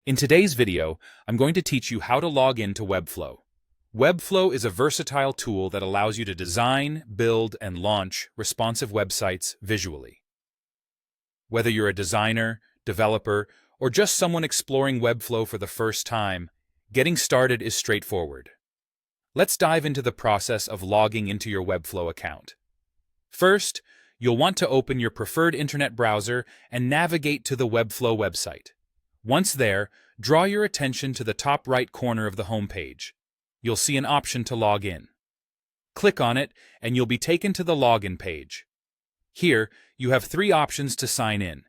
In today's video, I'm going to teach you how to log into Webflow. Webflow is a versatile tool that allows you to design, build, and launch responsive websites visually. Whether you're a designer, developer, or just someone exploring Webflow for the first time, getting started is straightforward. Let's dive into the process of logging into your Webflow account. First, you'll want to open your preferred internet browser and navigate to the Webflow website. Once there, draw your attention to the top right corner of the homepage. You'll see an option to log in. Click on it, and you'll be taken to the login page. Here, you have three options to sign in,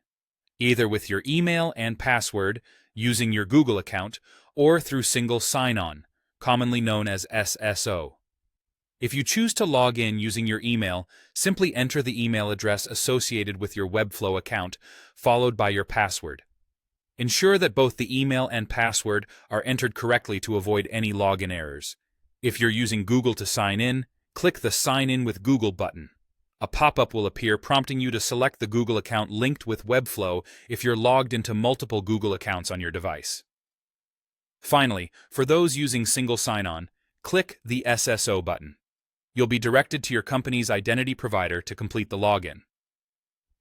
either with your email and password, using your Google account, or through single sign-on, commonly known as SSO. If you choose to log in using your email, simply enter the email address associated with your Webflow account, followed by your password. Ensure that both the email and password are entered correctly to avoid any login errors. If you're using Google to sign in, click the Sign In with Google button. A pop-up will appear prompting you to select the Google account linked with Webflow if you're logged into multiple Google accounts on your device. Finally, for those using single sign-on, click the SSO button. You'll be directed to your company's identity provider to complete the login.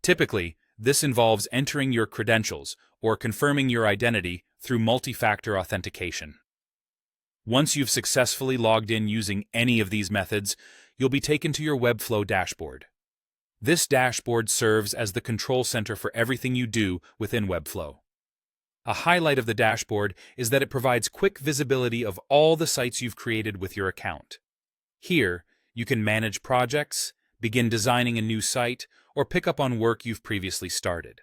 Typically, this involves entering your credentials or confirming your identity through multi-factor authentication. Once you've successfully logged in using any of these methods, you'll be taken to your Webflow dashboard. This dashboard serves as the control center for everything you do within Webflow. A highlight of the dashboard is that it provides quick visibility of all the sites you've created with your account. Here, you can manage projects, begin designing a new site, or pick up on work you've previously started.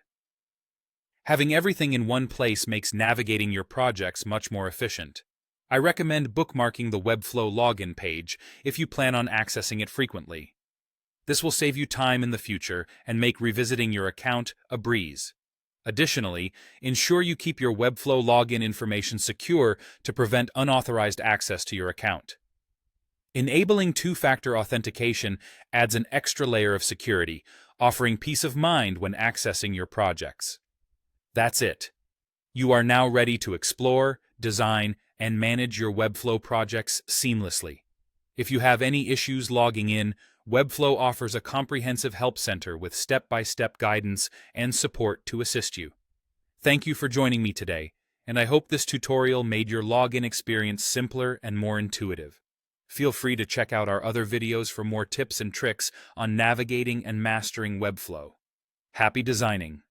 Having everything in one place makes navigating your projects much more efficient. I recommend bookmarking the Webflow login page if you plan on accessing it frequently. This will save you time in the future and make revisiting your account a breeze. Additionally, ensure you keep your Webflow login information secure to prevent unauthorized access to your account. Enabling two-factor authentication adds an extra layer of security, offering peace of mind when accessing your projects. That's it. You are now ready to explore, design, and manage your Webflow projects seamlessly. If you have any issues logging in, Webflow offers a comprehensive help center with step-by-step guidance and support to assist you. Thank you for joining me today, and I hope this tutorial made your login experience simpler and more intuitive. Feel free to check out our other videos for more tips and tricks on navigating and mastering Webflow. Happy designing!